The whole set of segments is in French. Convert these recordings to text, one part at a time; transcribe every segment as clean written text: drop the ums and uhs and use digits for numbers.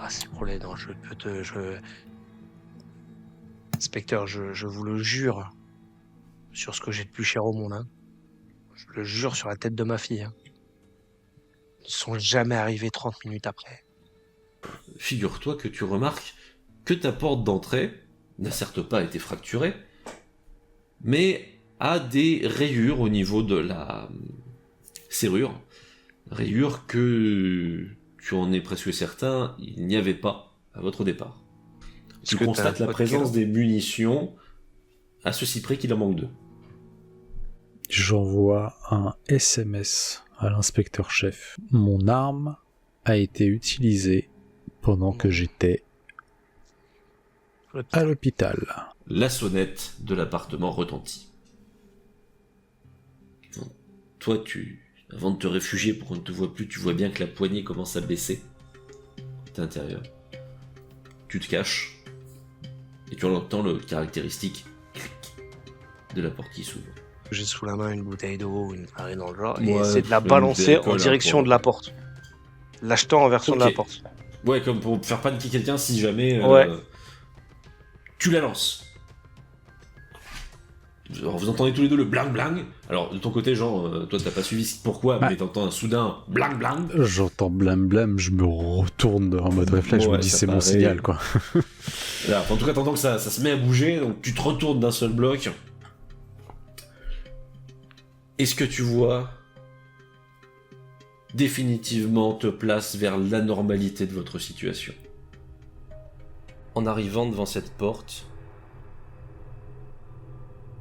Ah, c'est pour les dents, Inspecteur, je vous le jure, sur ce que j'ai de plus cher au monde, hein. Je le jure sur la tête de ma fille, hein. Ils ne sont jamais arrivés 30 minutes après. Figure-toi que tu remarques que ta porte d'entrée n'a certes pas été fracturée, mais a des rayures au niveau de la serrure. Rayures que tu en es presque certain, il n'y avait pas à votre départ. Tu constates la présence des munitions à ceci près qu'il en manque 2. J'envoie un SMS à l'inspecteur-chef. Mon arme a été utilisée pendant que j'étais à l'hôpital. La sonnette de l'appartement retentit. Toi, avant de te réfugier pour qu'on ne te voit plus, tu vois bien que la poignée commence à baisser. T'es à l'intérieur. Tu te caches. Et tu entends le caractéristique clic de la porte qui s'ouvre. J'ai sous la main une bouteille d'eau ou une farine dans le genre, et Ouais, essayer de la balancer en direction de la porte. L'achetant en version de la porte. Ouais, comme pour faire paniquer quelqu'un si jamais... Ouais. Tu la lances. Alors, vous entendez tous les deux le blang blang. Alors de ton côté, genre, toi t'as pas suivi pourquoi, mais t'entends un soudain blang blang. J'entends blam blam, je me retourne en mode réflexe, je me dis c'est mon signal quoi. Là, en tout cas, t'entends que ça se met à bouger, donc tu te retournes d'un seul bloc. Est-ce que tu vois définitivement te place vers l'anormalité de votre situation? En arrivant devant cette porte,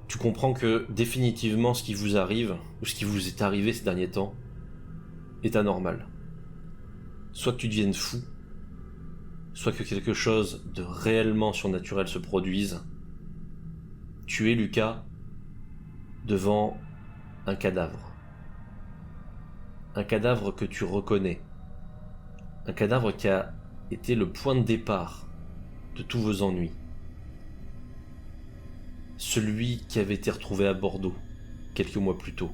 tu comprends que définitivement ce qui vous arrive, ou ce qui vous est arrivé ces derniers temps, est anormal. Soit que tu deviennes fou, soit que quelque chose de réellement surnaturel se produise. Tu es, Lucas, devant un cadavre. Un cadavre que tu reconnais. Un cadavre qui a été le point de départ de tous vos ennuis. Celui qui avait été retrouvé à Bordeaux, quelques mois plus tôt.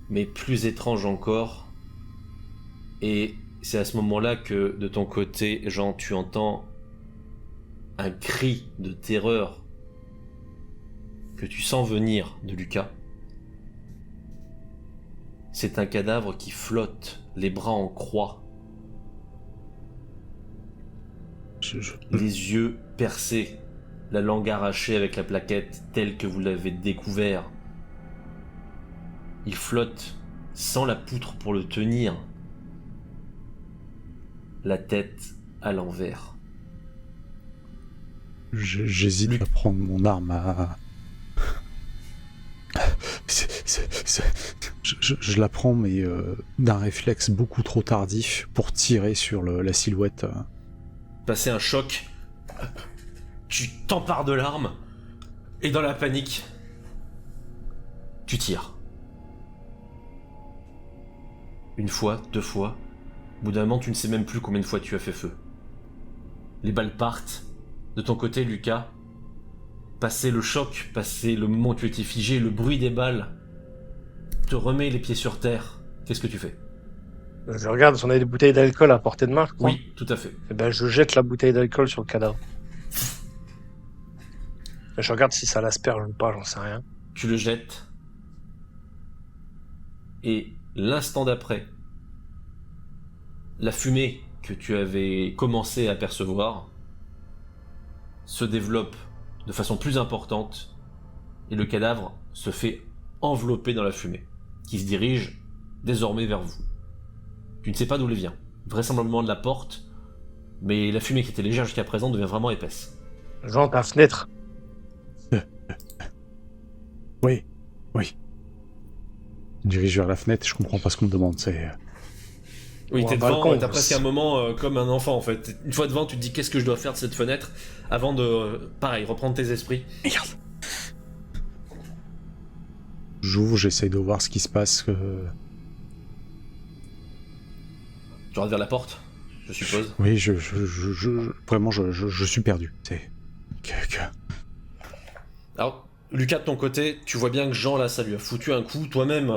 Mais plus étrange encore, et c'est à ce moment-là que, de ton côté, Jean, tu entends un cri de terreur que tu sens venir de Lucas. C'est un cadavre qui flotte, les bras en croix. Les yeux percés, la langue arrachée avec la plaquette telle que vous l'avez découvert. Il flotte sans la poutre pour le tenir. La tête à l'envers. J'hésite à prendre mon arme à... Je la prends, mais d'un réflexe beaucoup trop tardif pour tirer sur la silhouette. Passer un choc, tu t'empares de l'arme, et dans la panique, tu tires. Une fois, 2 fois, au bout d'un moment, tu ne sais même plus combien de fois tu as fait feu. Les balles partent. De ton côté, Lucas, passer le choc, passer le moment où tu étais figé, le bruit des balles, te remet les pieds sur terre. Qu'est-ce que tu fais? Je regarde si on a des bouteilles d'alcool à portée de main, je crois. Oui, tout à fait. Et ben, je jette la bouteille d'alcool sur le cadavre. Je regarde si ça l'asperge ou pas, j'en sais rien. Tu le jettes. Et l'instant d'après, la fumée que tu avais commencé à percevoir se développe de façon plus importante et le cadavre se fait envelopper dans la fumée, qui se dirige désormais vers vous. Tu ne sais pas d'où elle vient, vraisemblablement de la porte, mais la fumée qui était légère jusqu'à présent devient vraiment épaisse. Jean, ta fenêtre. Oui. Je dirige vers la fenêtre, je comprends pas ce qu'on me demande, c'est... Oui, Ou t'es un devant, balcon, t'as presque un moment comme un enfant en fait. Une fois devant, tu te dis qu'est-ce que je dois faire de cette fenêtre avant de, pareil, reprendre tes esprits. Merde. J'ouvre, j'essaye de voir ce qui se passe. Tu regardes vers la porte, je suppose. Oui, vraiment, je suis perdu. C'est... Alors, Lucas, de ton côté, tu vois bien que Jean, là, ça lui a foutu un coup. Toi-même,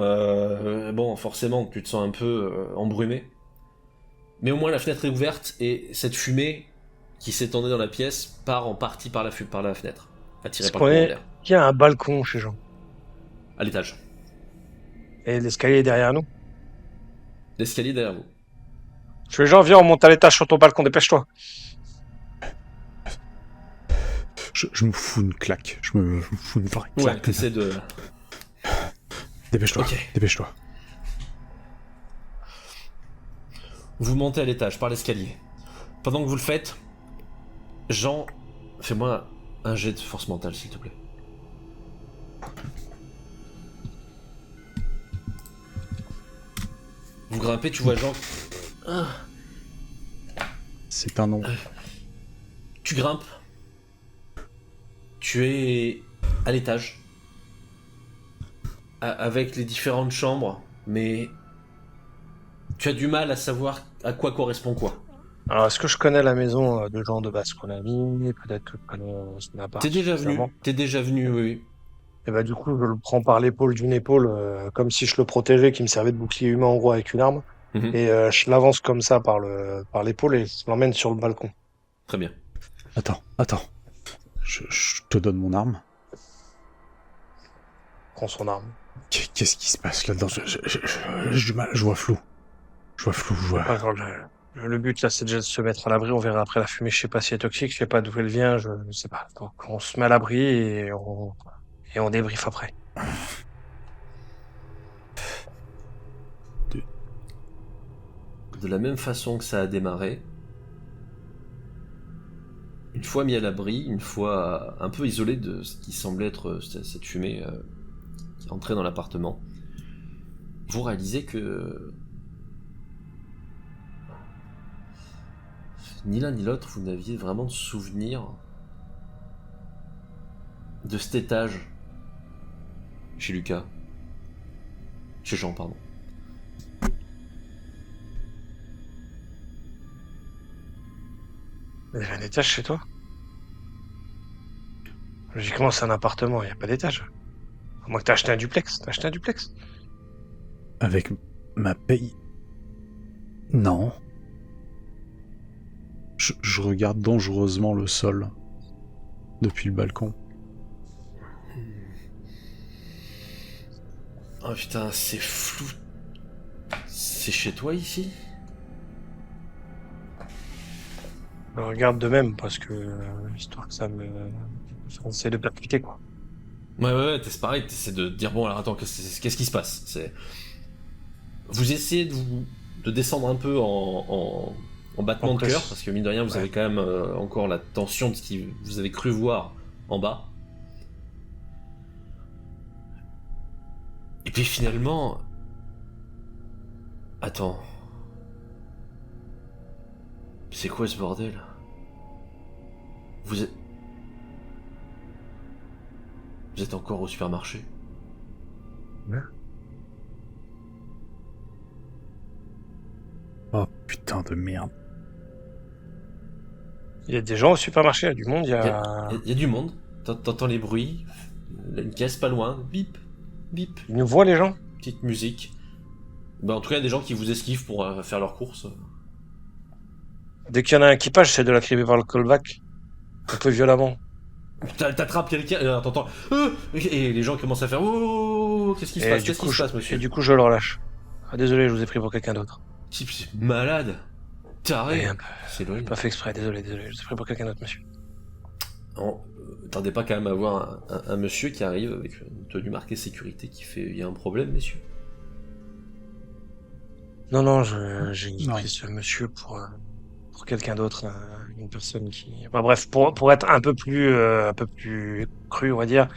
bon, forcément, tu te sens un peu embrumé. Mais au moins la fenêtre est ouverte et cette fumée qui s'étendait dans la pièce part en partie par la fenêtre, attirée Est-ce par le qu'on courant est... d'air. Il y a un balcon chez Jean. À l'étage. Et l'escalier est derrière nous. L'escalier derrière vous. Je fais Jean, viens, on monte à l'étage sur ton balcon, dépêche-toi. Je me fous une claque. Je me fous une vraie Ouais, claque. t'essaies de... Dépêche-toi, Ok. dépêche-toi. Vous montez à l'étage par l'escalier. Pendant que vous le faites, Jean, fais-moi un jet de force mentale, s'il te plaît. Vous grimpez, tu vois Jean. C'est un nom. Tu grimpes. Tu es à l'étage. Avec les différentes chambres, mais tu as du mal à savoir à quoi correspond quoi. Alors, est-ce que je connais la maison de Jean de base qu'on a mis? Peut-être que je connais son appart. T'es déjà suffisamment. venu, oui. Et bah, du coup, je le prends par l'épaule d'une épaule, comme si je le protégeais, qui me servait de bouclier humain, en gros, avec une arme. Mhm. Et je l'avance comme ça par l'épaule et je l'emmène sur le balcon. Très bien. Attends. Je te donne mon arme. Prends son arme. Qu'est-ce qui se passe là-dedans? J'ai du mal, je vois flou. Pas grave, le but là, c'est déjà de se mettre à l'abri. On verra après la fumée. Je sais pas si elle est toxique, je sais pas d'où elle vient, je sais pas. Donc, on se met à l'abri et on débriefe après. De la même façon que ça a démarré, une fois mis à l'abri, une fois un peu isolé de ce qui semblait être cette fumée qui entrait dans l'appartement, vous réalisez que ni l'un ni l'autre, vous n'aviez vraiment de souvenir de cet étage chez Lucas. Chez Jean, pardon. Il y a un étage chez toi? Logiquement, c'est un appartement, il n'y a pas d'étage. À moins que t'as acheté un duplex. T'as acheté un duplex? Avec ma paye. Non. Je regarde dangereusement le sol. Depuis le balcon. Oh putain, c'est flou. C'est chez toi ici? Je regarde de même parce que, histoire que ça me... On essaie de percuter, quoi. Ouais, c'est pareil, t'essaies de dire bon alors attends, qu'est-ce qui se passe? Vous essayez de descendre un peu en battement de cœur, parce que mine de rien vous avez quand même encore la tension de ce que vous avez cru voir en bas. Et puis finalement... Attends... C'est quoi ce bordel? Vous êtes encore au supermarché? Ouais. Oh putain de merde. Il y a des gens au supermarché, il y a du monde, il y Il a... y a du monde, t'entends les bruits, une caisse pas loin, bip, bip, Ils nous voient, les gens? petite musique. Bah en tout cas, il y a des gens qui vous esquivent pour faire leurs courses. Dès qu'il y en a un qui passe, j'essaie de l'activer par le callback. Un peu violemment. T'attrapes quelqu'un, t'entends... et les gens commencent à faire... Oh, qu'est-ce qui se passe? Qu'est-ce qui se passe, monsieur? Et du coup, je le relâche. Ah, désolé, je vous ai pris pour quelqu'un d'autre. Type, c'est malade. Taré. Ouais, un peu. C'est loin. Pas fait exprès, désolé, je vous ai pris pour quelqu'un d'autre, monsieur. Tardez pas quand même à voir un monsieur qui arrive avec une tenue marquée sécurité qui fait... Il y a un problème, messieurs? Non, j'ai Non. pris ce monsieur pour quelqu'un d'autre, une personne qui... Enfin, bref, pour être un peu plus cru, on va dire,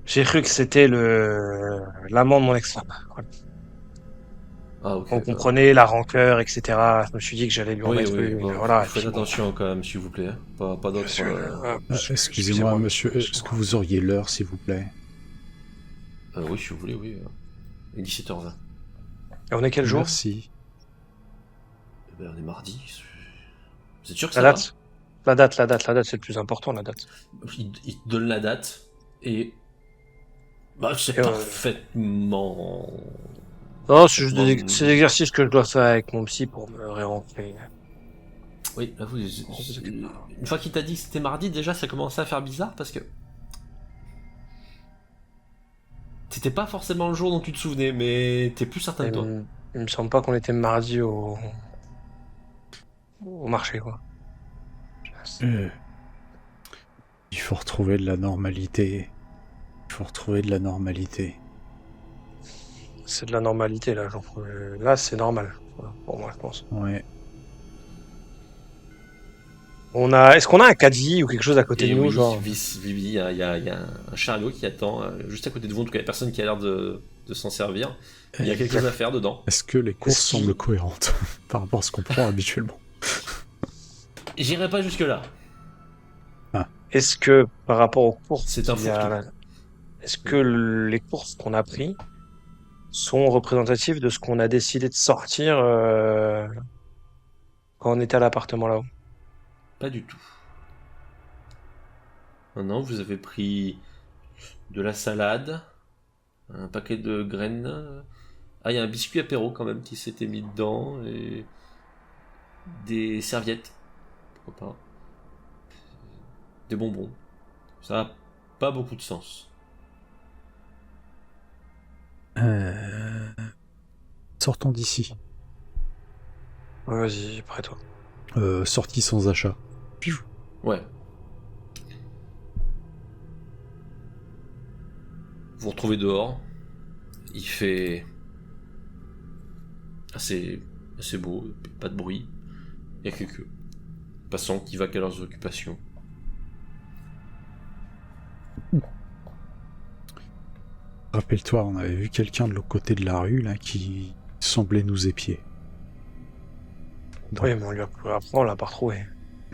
j'ai cru que c'était l'amant de mon ex-femme. Voilà. Ah, ok. On comprenait la rancœur, etc. Je me suis dit que j'allais lui en mettre une, bon, voilà. faites attention quand même, s'il vous plaît. Pas d'autres... Excusez-moi, monsieur, est-ce que vous auriez l'heure, s'il vous plaît? oui, si vous voulez, oui. Il est 17h20. Et on est quel jour? Merci. Eh ben, on est mardi. Vous êtes sûr que La ça date? La date, c'est le plus important, la date. va? Il te donne la date et... Bah, c'est Et, parfaitement... Non, c'est juste Bon, c'est l'exercice que je dois faire avec mon psy pour me réancrer. Oui, là, une fois qu'il t'a dit que c'était mardi, déjà, ça commençait à faire bizarre parce que c'était pas forcément le jour dont tu te souvenais, mais t'es plus certain de toi. Il me semble pas qu'on était mardi au marché, quoi. Euh, Il faut retrouver de la normalité. Il faut retrouver de la normalité. C'est de la normalité, là. Genre, là, c'est normal. Voilà, pour moi, je pense. Ouais. Est-ce qu'on a un cas de vie ou quelque chose à côté Et de nous, oui, genre? Vivi, il y a un chariot qui attend juste à côté de vous. En tout cas, il y a personne qui a l'air de s'en servir. Il y a quelque chose à faire dedans. Est-ce que les courses Est-ce qu'il- semblent cohérentes par rapport à ce qu'on prend habituellement? J'irai pas jusque-là. Est-ce que, par rapport aux courses, C'est un est-ce que les courses qu'on a pris sont représentatives de ce qu'on a décidé de sortir quand on était à l'appartement là-haut? Pas du tout. Non, vous avez pris de la salade, un paquet de graines. Ah, il y a un biscuit apéro quand même qui s'était mis dedans et des serviettes. Pourquoi pas. Des bonbons. Ça a pas beaucoup de sens. Sortons d'ici. Ouais, vas-y, près toi. Sortie sans achat. Ouais. Vous vous retrouvez dehors. Il fait assez beau, pas de bruit. Il y a quelques passants qui vaquent à leurs occupations. Rappelle-toi, on avait vu quelqu'un de l'autre côté de la rue là qui semblait nous épier. Oui, mais après, on l'a pas retrouvé.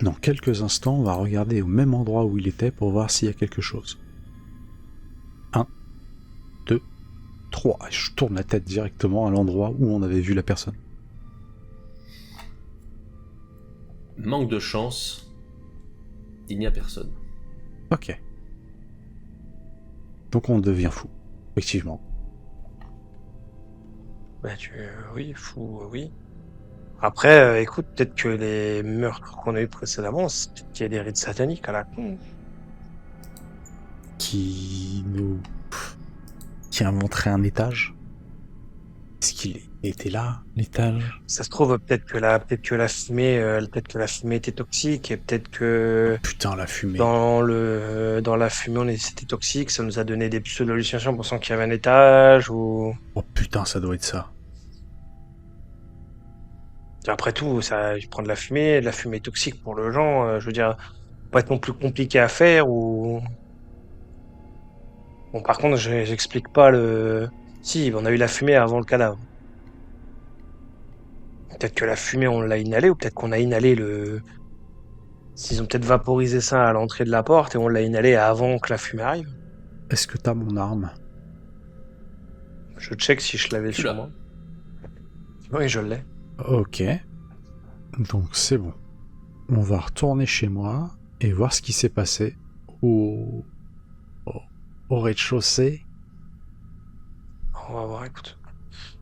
Dans quelques instants, on va regarder au même endroit où il était pour voir s'il y a quelque chose. 1, 2, 3. Je tourne la tête directement à l'endroit où on avait vu la personne. Manque de chance, il n'y a personne. Ok. Donc on devient fou, effectivement. Bah, oui, fou, oui. Après, écoute, peut-être que les meurtres qu'on a eu précédemment, c'est peut-être qu'il y a des rites sataniques à la con. Qui a montré un étage. Est-ce qu'il était là, l'étage? Ça se trouve, peut-être que la fumée, était toxique et peut-être que Putain, la fumée. dans la fumée, c'était toxique, ça nous a donné des pseudo-hallucinations pensant qu'il y avait un étage ou... Oh putain, ça doit être ça. Après tout, ça, je prends de la fumée toxique pour le gens, je veux dire, pas être non plus compliqué à faire ou... Bon, par contre, j'explique pas le... Si, on a eu la fumée avant le cadavre. Peut-être que la fumée, on l'a inhalée, ou peut-être qu'on a inhalé le... S'ils ont peut-être vaporisé ça à l'entrée de la porte et on l'a inhalé avant que la fumée arrive. Est-ce que t'as mon arme? Je check si je l'avais Tu sur l'as. moi. Oui, je l'ai. Ok. Donc c'est bon. On va retourner chez moi et voir ce qui s'est passé au rez-de-chaussée. On va voir, écoute.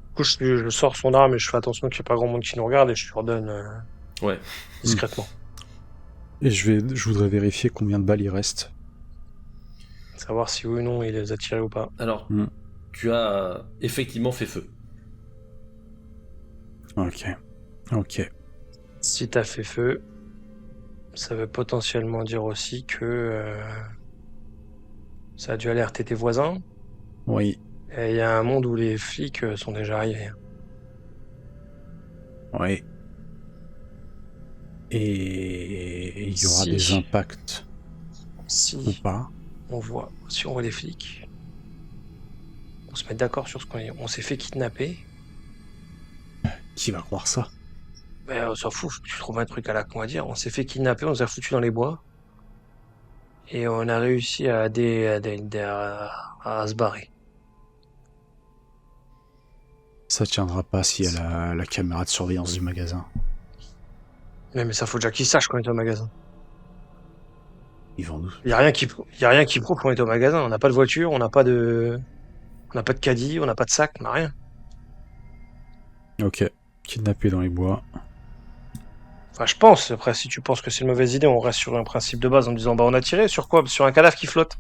Du coup, je sors son arme et je fais attention qu'il n'y ait pas grand monde qui nous regarde et je lui redonne Ouais. discrètement. Et je voudrais vérifier combien de balles il reste. Savoir si oui ou non il les a tirés ou pas. Alors, Hmm. tu as effectivement fait feu. Ok. Ok. Si t'as fait feu, ça veut potentiellement dire aussi que ça a dû alerter tes voisins. Oui. Et il y a un monde où les flics sont déjà arrivés. Oui. Et il y aura Si. des impacts ou Si pas. on voit les flics, on se met d'accord sur ce on s'est fait kidnapper. Qui va croire ça? Ben, on s'en fout, tu trouves un truc à la con à dire. On s'est fait kidnapper, on s'est foutu dans les bois. Et on a réussi à se barrer. Ça tiendra pas s'il y a la caméra de surveillance du magasin. Mais ça faut déjà qu'ils sachent qu'on est au magasin. Ils vont nous... Y a rien qui prouve qu'on est au magasin. On n'a pas de voiture, on n'a pas de caddie, on n'a pas de sac, on n'a rien. Ok. Kidnappé dans les bois. Enfin, je pense. Après, si tu penses que c'est une mauvaise idée, on reste sur un principe de base en disant bah on a tiré sur quoi? Sur un cadavre qui flotte.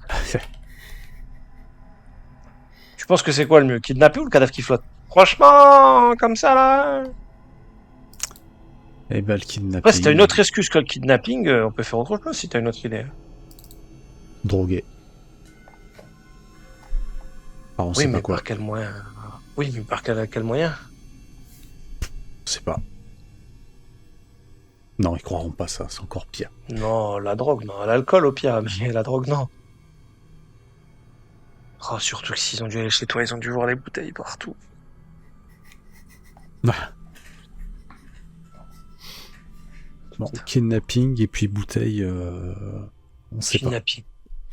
Tu penses que c'est quoi le mieux? Kidnapper ou le cadavre qui flotte? Franchement, comme ça là. Et bah le Après, kidnapping. si t'as une autre excuse que le kidnapping, on peut faire autre chose si t'as une autre idée. Drogué. Ah, on Oui, sait pas mais quoi. par quel moyen? Oui, mais par quel moyen? On sait pas. Non, ils croiront pas ça, c'est encore pire. Non, la drogue, non. L'alcool au pire, mais la drogue, non. Oh, surtout que s'ils ont dû aller chez toi, ils ont dû voir les bouteilles partout. Bon, kidnapping et puis bouteille, on sait pas. Kidnapping.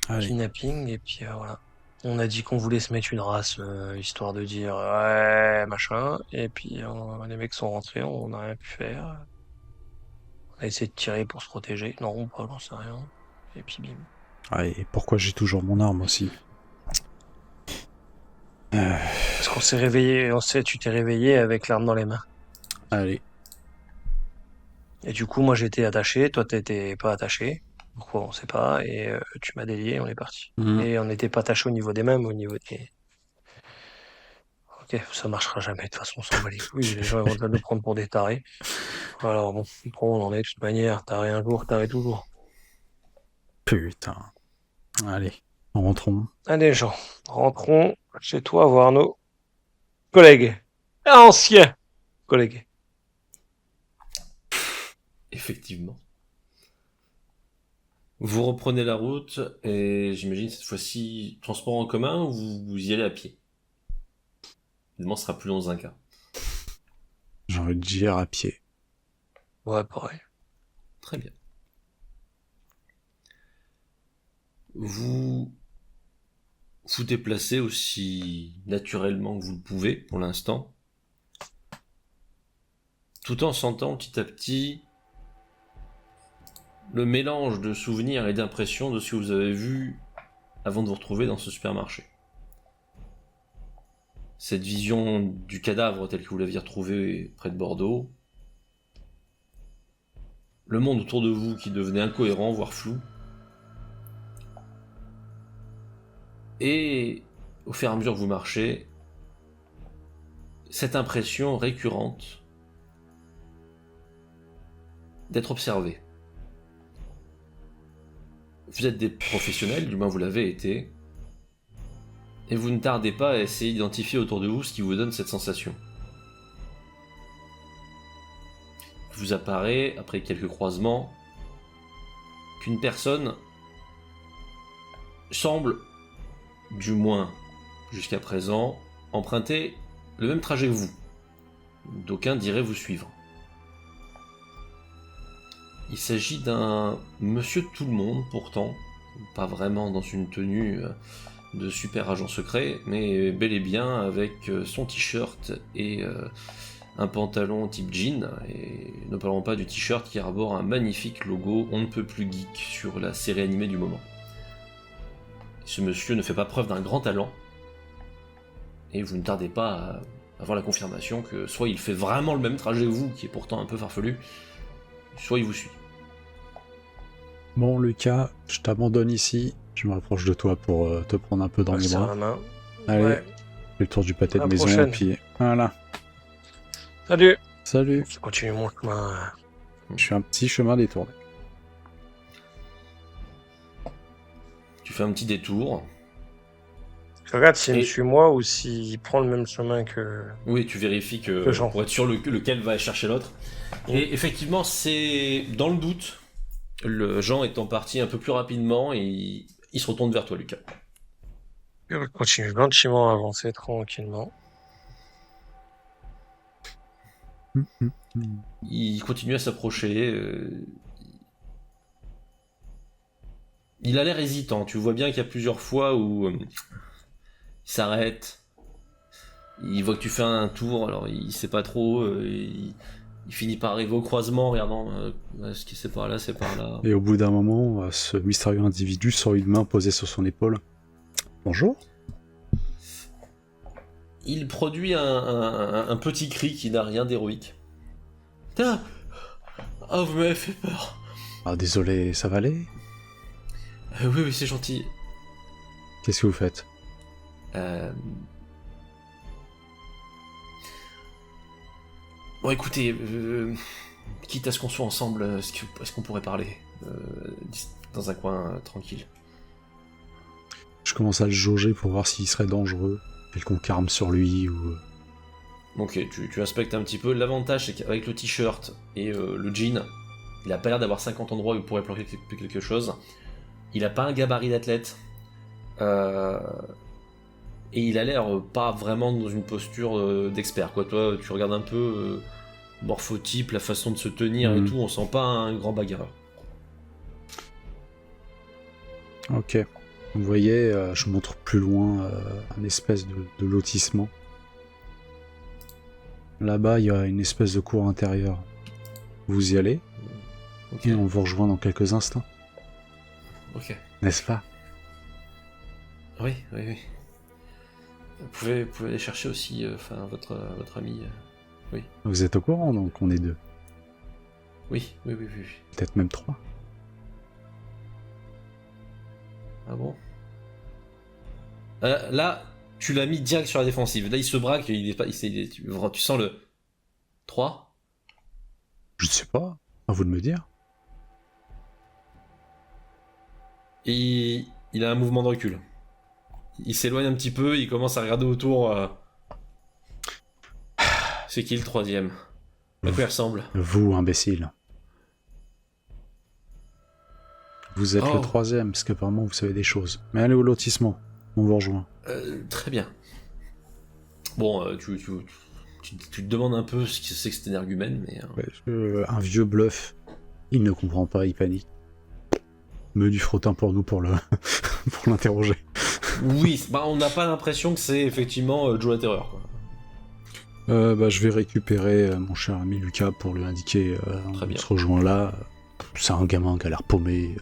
Allez. Kidnapping, et puis voilà. On a dit qu'on voulait se mettre une race, histoire de dire ouais, machin. Et puis les mecs sont rentrés, on n'a rien pu faire. On a essayé de tirer pour se protéger. Non, pas, j'en sais rien. Et puis bim. Ah, et pourquoi j'ai toujours mon arme aussi? Parce qu'on s'est réveillé, tu t'es réveillé avec l'arme dans les mains. Allez. Et du coup, moi j'étais attaché, toi t'étais pas attaché. Pourquoi on sait pas. Et tu m'as délié, on est parti. Et on n'était pas attaché au niveau des mains, mais au niveau des. Ok, ça marchera jamais, de toute façon, on s'en bat les couilles, les gens ils vont nous prendre pour des tarés. Alors bon, on en est de toute manière, taré un jour, taré toujours. Putain. Allez, rentrons. Allez Jean, rentrons chez toi voir nos collègues. Anciens collègues. Effectivement. Vous reprenez la route et j'imagine cette fois-ci transport en commun ou vous y allez à pied. Évidemment, ce sera plus long dans un cas. J'ai envie de dire à pied. Ouais, pareil. Très bien. Vous vous déplacez aussi naturellement que vous le pouvez pour l'instant, tout en sentant petit à petit le mélange de souvenirs et d'impressions de ce que vous avez vu avant de vous retrouver dans ce supermarché. Cette vision du cadavre tel que vous l'aviez retrouvé près de Bordeaux, le monde autour de vous qui devenait incohérent, voire flou, et au fur et à mesure que vous marchez, cette impression récurrente d'être observé. Vous êtes des professionnels, du moins vous l'avez été, et vous ne tardez pas à essayer d'identifier autour de vous ce qui vous donne cette sensation. Il vous apparaît, après quelques croisements, qu'une personne semble, du moins jusqu'à présent, emprunter le même trajet que vous. D'aucuns diraient vous suivre. Il s'agit d'un monsieur tout le monde, pourtant, pas vraiment dans une tenue de super agent secret, mais bel et bien avec son t-shirt et un pantalon type jean, et ne parlons pas du t-shirt qui arbore un magnifique logo on ne peut plus geek sur la série animée du moment. Ce monsieur ne fait pas preuve d'un grand talent, et vous ne tardez pas à avoir la confirmation que soit il fait vraiment le même trajet que vous, qui est pourtant un peu farfelu, soit il vous suit. Bon, Lucas, je t'abandonne ici. Je me rapproche de toi pour te prendre un peu dans les serre bras. la main. Allez, Ouais. fais le tour du pâté À de la maison, prochaine. et puis voilà. Salut. Salut. Je continue mon chemin. Je suis un petit chemin détourné. Tu fais un petit détour. Je regarde s'il me Et- suit moi ou s'il prend le même chemin que. Oui, tu vérifies que Que Jean. pour être sûr lequel va chercher l'autre. Et effectivement, c'est dans le doute. Le Jean étant parti un peu plus rapidement, et il se retourne vers toi, Lucas. Je continue gentiment à avancer tranquillement. Il continue à s'approcher. Il a l'air hésitant. Tu vois bien qu'il y a plusieurs fois où il s'arrête. Il voit que tu fais un tour, alors il sait pas trop. Il finit par arriver au croisement en regardant ce qui c'est par là, c'est par là. Et au bout d'un moment, ce mystérieux individu sort une main posée sur son épaule. Bonjour. il produit un petit cri qui n'a rien d'héroïque. Putain. Oh, vous m'avez fait peur. Ah, désolé, ça va aller? Oui, oui, c'est gentil. Qu'est-ce que vous faites? Bon, écoutez, quitte à ce qu'on soit ensemble, est-ce qu'on pourrait parler dans un coin tranquille? Je commence à le jauger pour voir s'il serait dangereux. Quelconque arme sur lui ou... Ok, tu inspectes un petit peu. L'avantage, c'est qu'avec le t-shirt et le jean, il a pas l'air d'avoir 50 endroits où il pourrait planquer quelque chose. Il a pas un gabarit d'athlète. Et il a l'air pas vraiment dans une posture d'expert, quoi. Toi, tu regardes un peu morphotype, la façon de se tenir et tout, on sent pas un grand bagarreur. Ok. Vous voyez, je montre plus loin un espèce de lotissement. Là-bas, il y a une espèce de cour intérieure. Vous y allez, Ok. et on vous rejoint dans quelques instants. Ok. N'est-ce pas? Oui, oui, oui. Vous pouvez aller chercher aussi votre ami. Oui. Vous êtes au courant, donc on est deux. Oui, oui, oui, oui. Peut-être même 3. Ah bon? Là, tu l'as mis direct sur la défensive. Là, il se braque, tu sens le 3. Je ne sais pas. À vous de me dire. Et il a un mouvement de recul. Il s'éloigne un petit peu, il commence à regarder autour. C'est qui le 3e? À quoi il ressemble? Vous, imbécile. Vous êtes le 3e, parce qu'apparemment vous savez des choses. Mais allez au lotissement, on vous rejoint. Très bien. Bon, tu te demandes un peu ce que c'est que cet énergumène, mais... Un vieux bluff. Il ne comprend pas, il panique. Menu frottin pour nous pour l'interroger. Oui, on n'a pas l'impression que c'est effectivement Joe la Terreur, quoi. Je vais récupérer mon cher ami Lucas pour lui indiquer Très bien. on se rejoint là. C'est un gamin qui a l'air paumé.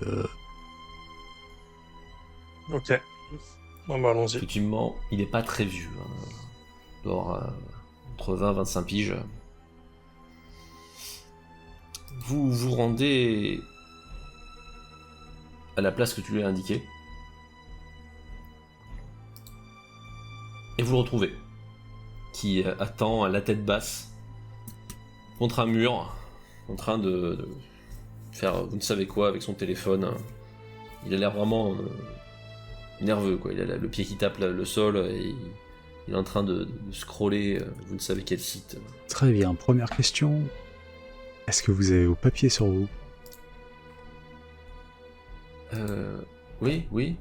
Ok. Bon, bah, allons-y. Effectivement, il n'est pas très vieux. Hein. Il doit avoir entre 20 et 25 piges. Vous vous rendez à la place que tu lui as indiquée. Et vous le retrouvez. Qui attend à la tête basse. Contre un mur. En train de faire vous ne savez quoi avec son téléphone. Il a l'air vraiment nerveux, quoi. Il a le pied qui tape le sol et il est en train de scroller vous ne savez quel site. Très bien, première question. Est-ce que vous avez vos papiers sur vous? Oui, oui.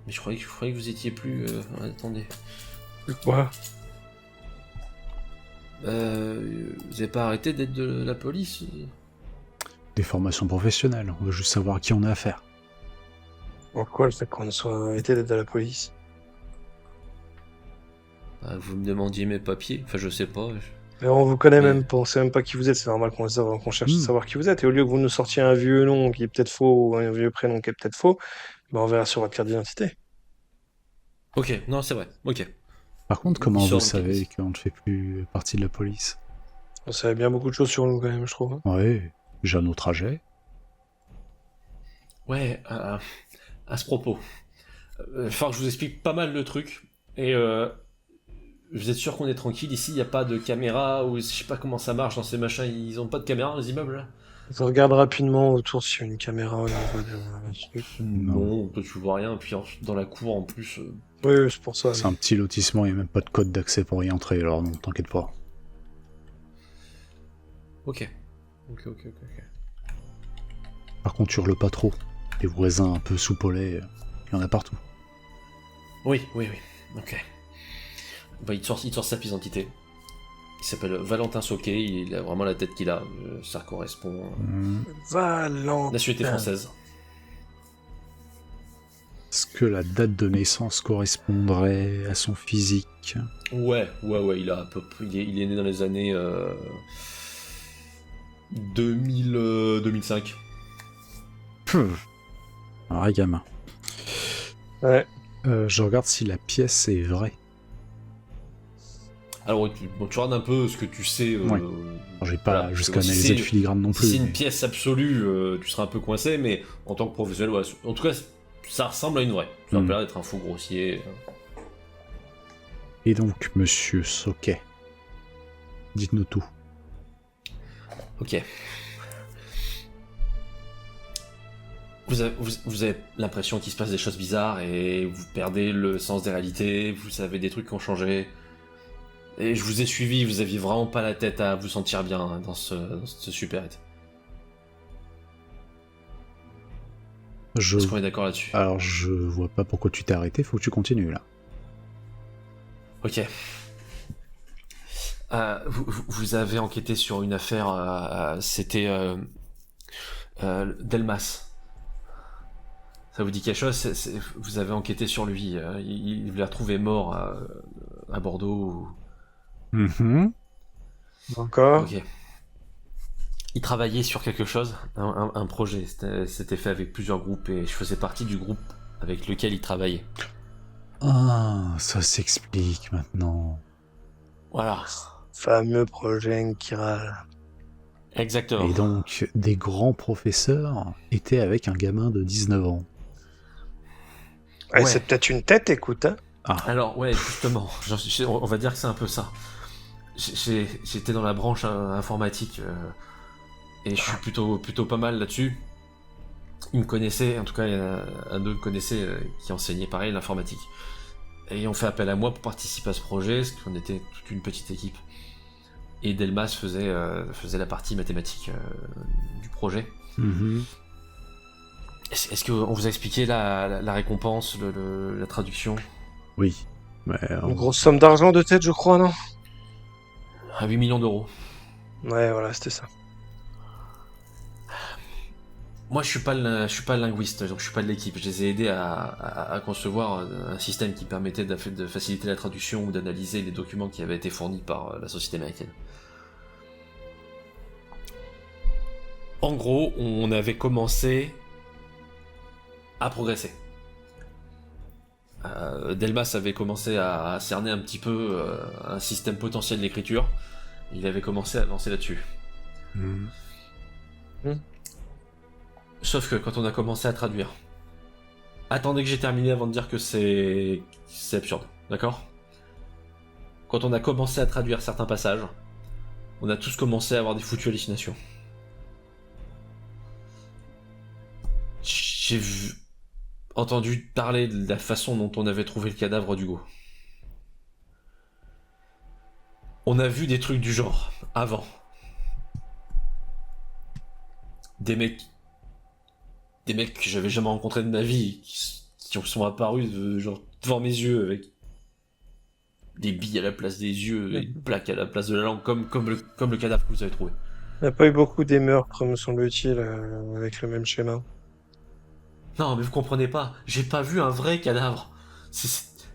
Mais je croyais que vous étiez plus... attendez. Quoi? Vous avez pas arrêté d'être de la police? Des formations professionnelles, on veut juste savoir à qui on a affaire. Pourquoi le fait qu'on soit arrêté d'être de la police? Vous me demandiez mes papiers? Enfin, je sais pas. Mais on vous connaît Mais- même pas, on sait même pas qui vous êtes, c'est normal qu'on cherche à Hmm. savoir qui vous êtes. Et au lieu que vous nous sortiez un vieux nom qui est peut-être faux ou un vieux prénom qui est peut-être faux, ben on verra sur votre carte d'identité. Ok, non, c'est vrai. Ok. Par contre, Il comment sort vous une savez pièce. qu'on ne fait plus partie de la police? On savait bien beaucoup de choses sur nous quand même, je trouve. Oui, j'ai un autre trajet. Ouais, à ce propos. Il va falloir que je vous explique pas mal de trucs. Et vous êtes sûr qu'on est tranquille ici? Il n'y a pas de caméra ou je sais pas comment ça marche dans ces machins. Ils ont pas de caméra dans les immeubles là? Je regarde rapidement autour s'il y a une caméra au niveau de truc. Non, toi tu vois rien. Puis dans la cour en plus. Oui, oui, c'est pour ça. C'est un petit lotissement, il n'y a même pas de code d'accès pour y entrer, alors non, t'inquiète pas. Ok. Ok. Par contre, hurle pas trop. Les voisins un peu soupolés, il y en a partout. Oui. Ok. Bah, il te sort sa pièce d'identité. Il s'appelle Valentin Soquet. Il a vraiment la tête qu'il a. Ça correspond. Valentin. Nationalité française. Est-ce que la date de naissance correspondrait à son physique? Ouais. Il a à peu près. Il est né dans les années 2005. Ah, gamin. Ouais. Je regarde si la pièce est vraie. Alors, tu regardes un peu ce que tu sais. Ouais. J'ai pas voilà, jusqu'à parce que analyser le filigrane non Si plus. c'est une mais- pièce absolue, tu seras un peu coincé, mais en tant que professionnel, voilà. En tout cas, ça ressemble à une vraie. Ça a Mm. pas l'air d'être un faux grossier. Et donc, monsieur Soquet, dites-nous tout. Ok. Vous avez l'impression qu'il se passe des choses bizarres et vous perdez le sens des réalités, vous savez des trucs qui ont changé. Et je vous ai suivi, vous aviez vraiment pas la tête à vous sentir bien hein, dans ce super-hit. Je... Est-ce qu'on est d'accord là-dessus? Alors, je vois pas pourquoi tu t'es arrêté, faut que tu continues là. Ok. Vous avez enquêté sur une affaire, c'était Delmas. Ça vous dit quelque chose? Vous avez enquêté sur lui. Il l'a retrouvé mort à Bordeaux. Mhm. Encore. Ok. Il travaillait sur quelque chose, un projet. C'était fait avec plusieurs groupes et je faisais partie du groupe avec lequel il travaillait. Ah, ça s'explique maintenant. Voilà. Fameux projet Nkiral. Exactement. Et donc, des grands professeurs étaient avec un gamin de 19 ans. Ouais, Ouais. c'est peut-être une tête, écoute. Hein. Alors, ouais, justement, on va dire que c'est un peu ça. J'étais dans la branche informatique et je suis plutôt pas mal là-dessus. Ils me connaissaient, en tout cas, il y en a un d'eux me connaissait qui enseignait pareil l'informatique. Et on fait appel à moi pour participer à ce projet, parce qu'on était toute une petite équipe. Et Delmas faisait la partie mathématique du projet. Mhm. Est-ce qu'on vous a expliqué la récompense, la traduction? Oui. Mais, Une grosse somme d'argent de tête, je crois, non? À 8 millions d'euros. Ouais, voilà, c'était ça. Moi, je suis pas le linguiste, donc je suis pas de l'équipe. Je les ai aidés à concevoir un système qui permettait de faciliter la traduction ou d'analyser les documents qui avaient été fournis par la société américaine. En gros, on avait commencé à progresser. Delmas avait commencé à cerner un petit peu un système potentiel d'écriture. Il avait commencé à avancer là-dessus. Mhm. Sauf que quand on a commencé à traduire, attendez que j'ai terminé avant de dire que c'est absurde, d'accord? Quand on a commencé à traduire certains passages, on a tous commencé à avoir des foutues hallucinations. J'ai entendu parler de la façon dont on avait trouvé le cadavre d'Hugo. On a vu des trucs du genre, avant. Des mecs que j'avais jamais rencontrés de ma vie, qui sont apparus genre devant mes yeux avec des billes à la place des yeux et une plaque à la place de la langue, comme le cadavre que vous avez trouvé. Il n'y a pas eu beaucoup des meurtres, me semble-t-il, avec le même schéma. Non, mais vous comprenez pas, j'ai pas vu un vrai cadavre.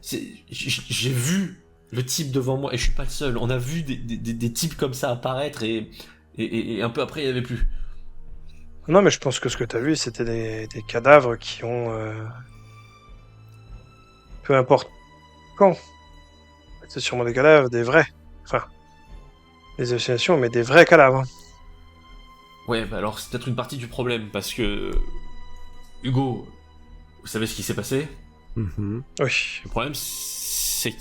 J'ai vu le type devant moi, et je suis pas le seul. On a vu des types comme ça apparaître, et un peu après, il y avait plus. Non, mais je pense que ce que tu as vu, c'était des cadavres qui ont... Peu importe quand. C'est sûrement des cadavres, des vrais. Enfin, des hallucinations, mais des vrais cadavres. Ouais, bah alors c'est peut-être une partie du problème, parce que... Hugo, vous savez ce qui s'est passé? Mhm. Oui. Le problème, c'est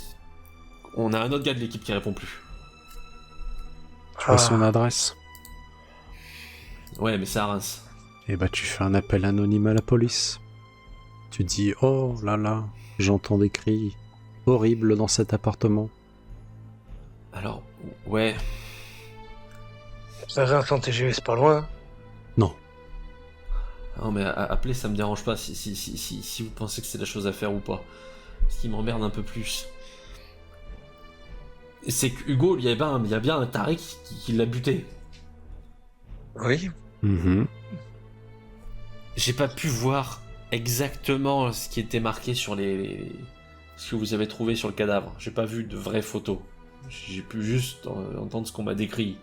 qu'on a un autre gars de l'équipe qui répond plus. Tu as son adresse. Ouais, mais c'est à Reims. Et bah, tu fais un appel anonyme à la police. Tu dis, oh là là, j'entends des cris horribles dans cet appartement. Alors, ouais, Ça reste en TGV, c'est pas loin. Non. non mais appeler ça me dérange pas si vous pensez que c'est la chose à faire ou pas. Ce qui m'emmerde un peu plus, c'est que Hugo, il y a bien un taré qui l'a buté. Oui. Mhm. J'ai pas pu voir exactement ce qui était marqué sur ce que vous avez trouvé sur le cadavre. J'ai pas vu de vraies photos. J'ai pu juste entendre ce qu'on m'a décrit.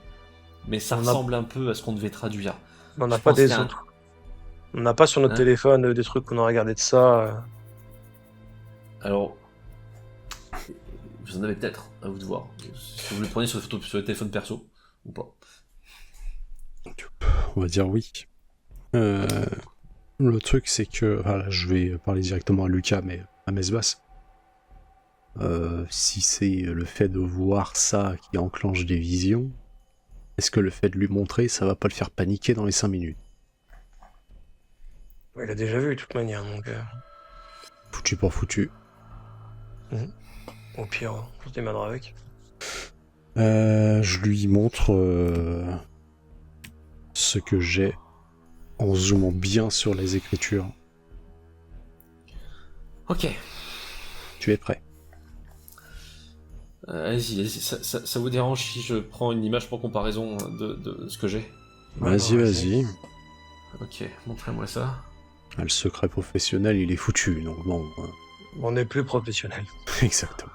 Mais ça ressemble un peu à ce qu'on devait traduire. On n'a Je pas pense qu'il y des a un- autres. On n'a pas sur notre Hein téléphone des trucs qu'on a regardé de ça. Alors, Vous en avez peut-être, à vous de voir. Si vous le prenez sur le téléphone perso, ou pas. On va dire oui. Le truc, c'est que... Voilà, je vais parler directement à Lucas, mais à messe basse. Si c'est le fait de voir ça qui enclenche des visions, est-ce que le fait de lui montrer, ça va pas le faire paniquer dans les 5 minutes? Il a déjà vu de toute manière, donc Foutu pour foutu. au pire, on se démerdera avec. Je lui montre ce que j'ai en zoomant bien sur les écritures. Ok. Tu es prêt? Allez-y, ça vous dérange si je prends une image pour comparaison de ce que j'ai? Vas-y, vas-y. Ok, montrez-moi ça. Le secret professionnel, il est foutu, donc bon. On est plus professionnel. Exactement.